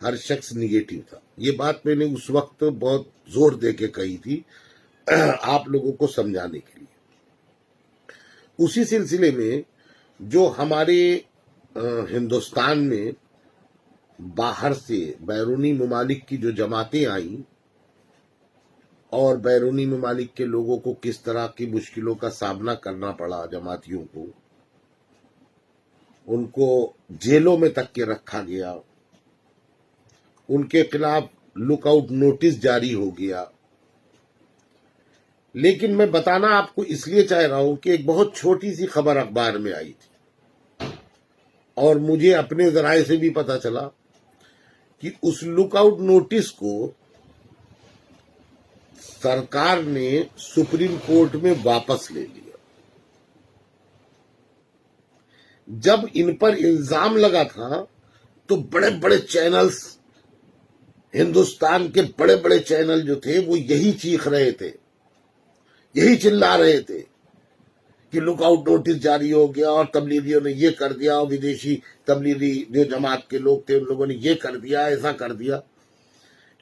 ہر شخص نگیٹو تھا. یہ بات میں نے اس وقت بہت زور دے کے کہی تھی آپ لوگوں کو سمجھانے کے لیے. اسی سلسلے میں جو ہمارے ہندوستان میں باہر سے بیرونی ممالک کی جو جماعتیں آئیں اور بیرونی ممالک کے لوگوں کو کس طرح کی مشکلوں کا سامنا کرنا پڑا، جماعتیوں کو ان کو جیلوں میں تک کے رکھا گیا، ان کے خلاف لک آؤٹ نوٹس جاری ہو گیا. لیکن میں بتانا آپ کو اس لیے چاہ رہا ہوں کہ ایک بہت چھوٹی سی خبر اخبار میں آئی تھی اور مجھے اپنے ذرائع سے بھی پتا چلا کہ اس لک آؤٹ نوٹس کو سرکار نے سپریم کورٹ میں واپس لے لیا. جب ان پر الزام لگا تھا تو بڑے بڑے چینلز، ہندوستان کے بڑے بڑے چینل جو تھے وہ یہی چیخ رہے تھے، یہی چلا رہے تھے کہ لک آؤٹ نوٹس جاری ہو گیا اور تبلیغیوں نے یہ کر دیا اور ودیشی تبلیغی جو جماعت کے لوگ تھے ان لوگوں نے یہ کر دیا، ایسا کر دیا.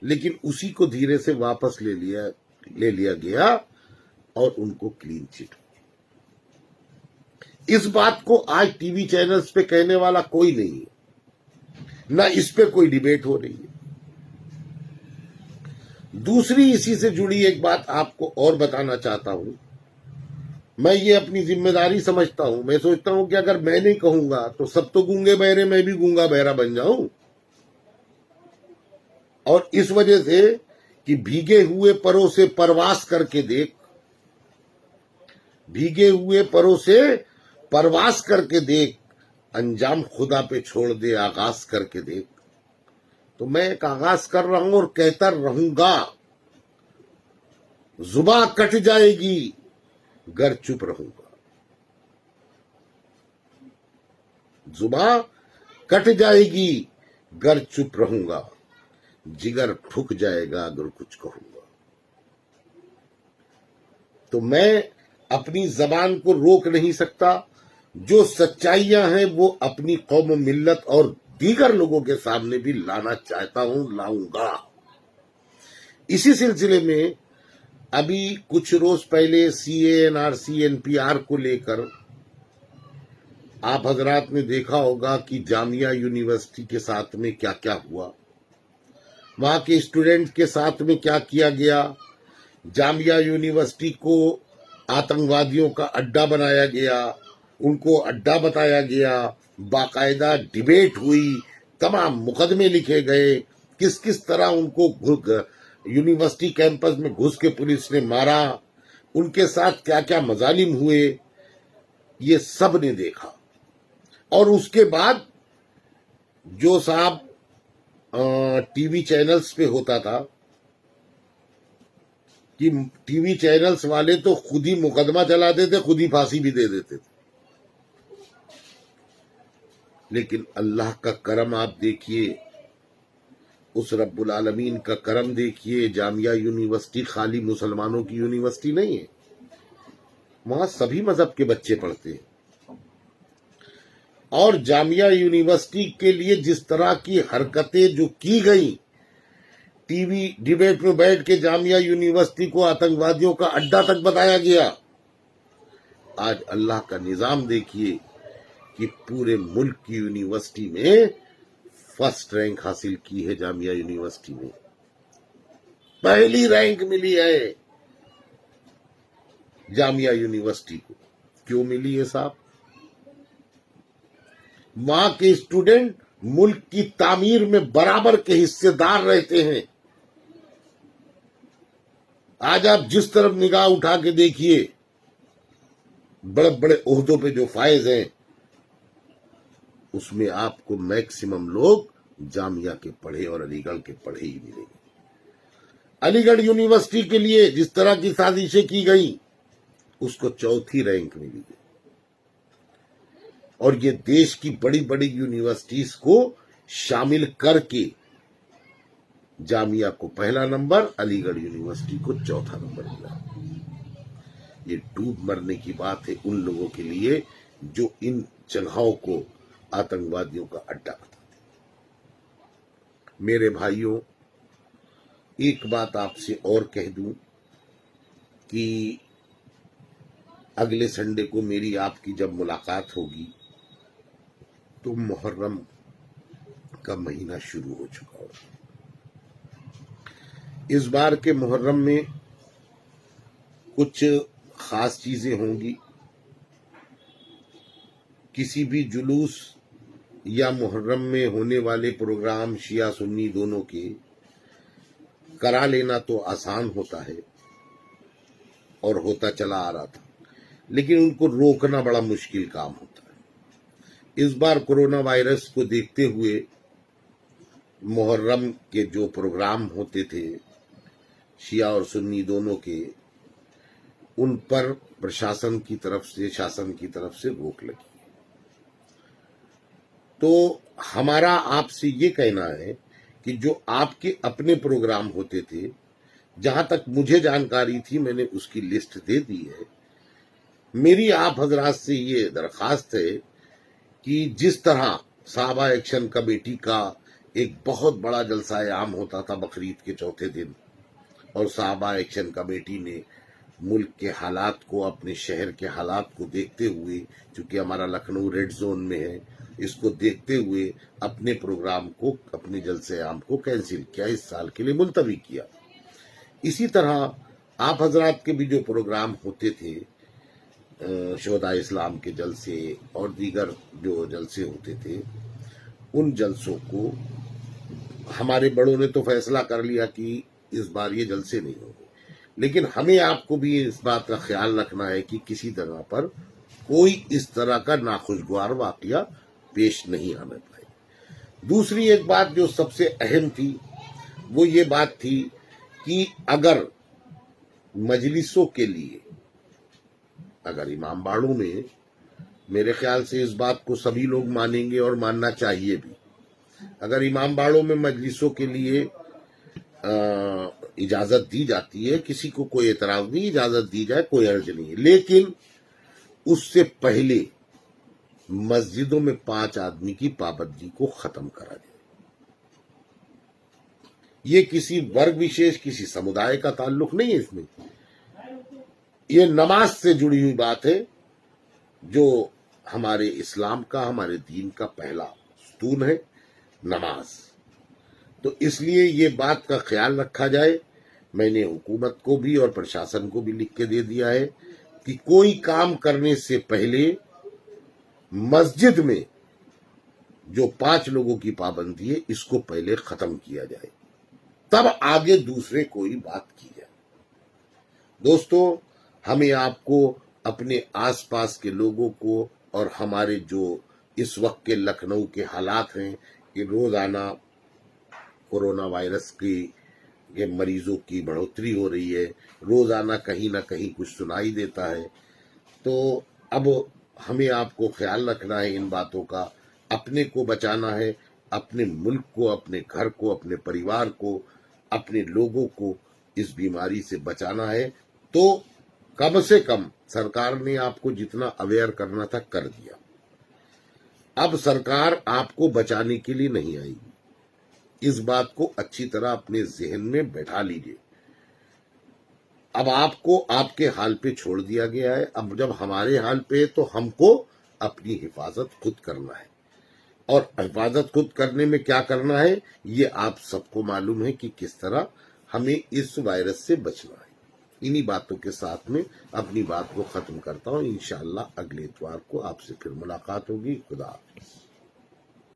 لیکن اسی کو دھیرے سے واپس لے لیا گیا اور ان کو کلین چٹ. اس بات کو آج ٹی وی چینلز پہ کہنے والا کوئی نہیں ہے، نہ اس پہ کوئی ڈیبیٹ ہو رہی ہے. دوسری اسی سے جڑی ایک بات آپ کو اور بتانا چاہتا ہوں. میں یہ اپنی ذمہ داری سمجھتا ہوں، میں سوچتا ہوں کہ اگر میں نہیں کہوں گا تو سب تو گونگے بہرے، میں بھی گونگا بہرا بن جاؤں. اور اس وجہ سے کہ بھیگے ہوئے پروں سے پرواز کر کے دیکھ، بھیگے ہوئے پروں سے پرواز کر کے دیکھ، انجام خدا پہ چھوڑ دے آغاز کر کے دیکھ. تو میں ایک آغاز کر رہا ہوں اور کہتا رہوں گا، زباں کٹ جائے گی گر چپ رہوں گا. زباں کٹ جائے گی گر چپ رہوں گا، جگر پھک جائے گا اگر کچھ کہوں گا. تو میں اپنی زبان کو روک نہیں سکتا. جو سچائیاں ہیں وہ اپنی قوم و ملت اور دیگر لوگوں کے سامنے بھی لانا چاہتا ہوں، لاؤں گا. اسی سلسلے میں ابھی کچھ روز پہلے C A N R C N P R کو لے کر آپ حضرات نے دیکھا ہوگا کہ جامعہ یونیورسٹی کے ساتھ میں کیا کیا ہوا، وہاں کے اسٹوڈنٹ کے ساتھ میں کیا کیا گیا. جامعہ یونیورسٹی کو آتنکوادیوں کا اڈا بنایا گیا، ان کو اڈا بتایا گیا، باقاعدہ ڈیبیٹ ہوئی، تمام مقدمے لکھے گئے، کس طرح ان کو یونیورسٹی کیمپس میں گھس کے پولیس نے مارا، ان کے ساتھ کیا کیا مظالم ہوئے، یہ سب نے دیکھا. اور اس کے بعد جو صاحب ٹی وی چینلز پہ ہوتا تھا کہ ٹی وی چینلز والے تو خود ہی مقدمہ چلاتے تھے، خود ہی پھانسی بھی دے دیتے تھے. لیکن اللہ کا کرم آپ دیکھیے، اس رب العالمین کا کرم دیکھیے. جامعہ یونیورسٹی خالی مسلمانوں کی یونیورسٹی نہیں ہے، وہاں سبھی مذہب کے بچے پڑھتے ہیں. اور جامعہ یونیورسٹی کے لیے جس طرح کی حرکتیں جو کی گئیں، ٹی وی ڈیبیٹ میں بیٹھ کے جامعہ یونیورسٹی کو آتنکوادیوں کا اڈا تک بتایا گیا. آج اللہ کا نظام دیکھیے کہ پورے ملک کی یونیورسٹی میں فرسٹ رینک حاصل کی ہے. جامعہ یونیورسٹی میں پہلی رینک ملی ہے جامعہ یونیورسٹی کو. کیوں ملی ہے صاحب؟ وہاں کے اسٹوڈنٹ ملک کی تعمیر میں برابر کے حصے دار رہتے ہیں. آج آپ جس طرف نگاہ اٹھا کے دیکھیے، بڑے بڑے عہدوں پہ جو فائز ہیں اس میں آپ کو میکسیمم لوگ جامعہ کے پڑھے اور علی گڑھ کے پڑھے ہی ملیں گے. علی گڑھ یونیورسٹی کے لیے جس طرح کی سازشیں کی گئیں اس کو چوتھی رینک ملی ہے. اور یہ دیش کی بڑی بڑی یونیورسٹیز کو شامل کر کے جامعہ کو پہلا نمبر، علی گڑھ یونیورسٹی کو چوتھا نمبر ملا. یہ ڈوب مرنے کی بات ہے ان لوگوں کے لیے جو ان جگہوں کو آتنکوادیوں کا اڈا بتاتے. میرے بھائیوں، ایک بات آپ سے اور کہہ دوں کہ اگلے سنڈے کو میری آپ کی جب ملاقات ہوگی تو محرم کا مہینہ شروع ہو چکا ہوگا۔ اس بار کے محرم میں کچھ خاص چیزیں ہوں گی۔ کسی بھی جلوس یا محرم میں ہونے والے پروگرام شیعہ سنی دونوں کے کرا لینا تو آسان ہوتا ہے اور ہوتا چلا آ رہا تھا، لیکن ان کو روکنا بڑا مشکل کام ہوتا ہے۔ اس بار کورونا وائرس کو دیکھتے ہوئے محرم کے جو پروگرام ہوتے تھے شیعہ اور سنی دونوں کے، ان پر پرشاسن کی طرف سے، شاسن کی طرف سے روک لگی۔ تو ہمارا آپ سے یہ کہنا ہے کہ جو آپ کے اپنے پروگرام ہوتے تھے، جہاں تک مجھے جانکاری تھی میں نے اس کی لسٹ دے دی ہے۔ میری آپ حضرات سے یہ درخواست ہے کہ جس طرح صحابہ ایکشن کمیٹی کا ایک بہت بڑا جلسہ عام ہوتا تھا بقرعید کے چوتھے دن، اور صحابہ ایکشن کمیٹی نے ملک کے حالات کو، اپنے شہر کے حالات کو دیکھتے ہوئے، چونکہ ہمارا لکھنؤ ریڈ زون میں ہے، اس کو دیکھتے ہوئے اپنے پروگرام کو، اپنے جلسے عام کو کینسل کیا، اس سال کے لیے ملتوی کیا۔ اسی طرح آپ حضرات کے بھی جو پروگرام ہوتے تھے، شہداء اسلام کے جلسے اور دیگر جو جلسے ہوتے تھے، ان جلسوں کو ہمارے بڑوں نے تو فیصلہ کر لیا کہ اس بار یہ جلسے نہیں ہوں گے، لیکن ہمیں آپ کو بھی اس بات کا خیال رکھنا ہے کہ کسی طرح پر کوئی اس طرح کا ناخوشگوار واقعہ پیش نہیں آنے پائے۔ دوسری ایک بات جو سب سے اہم تھی وہ یہ بات تھی کہ اگر مجلسوں کے لیے، اگر امام باڑوں میں، میرے خیال سے اس بات کو سبھی لوگ مانیں گے اور ماننا چاہیے بھی، اگر امام باڑوں میں مجلسوں کے لیے اجازت دی جاتی ہے، کسی کو کوئی اعتراض نہیں، اجازت دی جائے، کوئی حرج نہیں ہے، لیکن اس سے پہلے مسجدوں میں 5 آدمی کی پابندی کو ختم کرا جائے۔ یہ کسی ورگ وشیش، کسی سمودائے کا تعلق نہیں ہے، اس میں یہ نماز سے جڑی ہوئی بات ہے، جو ہمارے اسلام کا، ہمارے دین کا پہلا ستون ہے، نماز۔ تو اس لیے یہ بات کا خیال رکھا جائے۔ میں نے حکومت کو بھی اور پرشاسن کو بھی لکھ کے دے دیا ہے کہ کوئی کام کرنے سے پہلے مسجد میں جو 5 لوگوں کی پابندی ہے، اس کو پہلے ختم کیا جائے، تب آگے دوسرے کوئی بات کی جائے۔ دوستو، ہمیں آپ کو، اپنے آس پاس کے لوگوں کو، اور ہمارے جو اس وقت کے لکھنؤ کے حالات ہیں کہ روزانہ کورونا وائرس کے مریضوں کی بڑھوتری ہو رہی ہے، روزانہ کہیں نہ کہیں کچھ سنائی دیتا ہے، تو اب ہمیں آپ کو خیال رکھنا ہے ان باتوں کا، اپنے کو بچانا ہے، اپنے ملک کو، اپنے گھر کو، اپنے پریوار کو، اپنے لوگوں کو اس بیماری سے بچانا ہے۔ تو کم سے کم سرکار نے آپ کو جتنا اویئر کرنا تھا کر دیا۔ اب سرکار آپ کو بچانے کے لیے نہیں آئی گی، اس بات کو اچھی طرح اپنے ذہن میں بیٹھا لیجئے۔ اب آپ کو آپ کے حال پہ چھوڑ دیا گیا ہے، اب جب ہمارے حال پہ تو ہم کو اپنی حفاظت خود کرنا ہے، اور حفاظت خود کرنے میں کیا کرنا ہے یہ آپ سب کو معلوم ہے کہ کس طرح ہمیں اس وائرس سے بچنا ہے۔ انہی باتوں کے ساتھ میں اپنی بات کو ختم کرتا ہوں۔ انشاءاللہ اگلے اتوار کو آپ سے پھر ملاقات ہوگی۔ خدا حافظ۔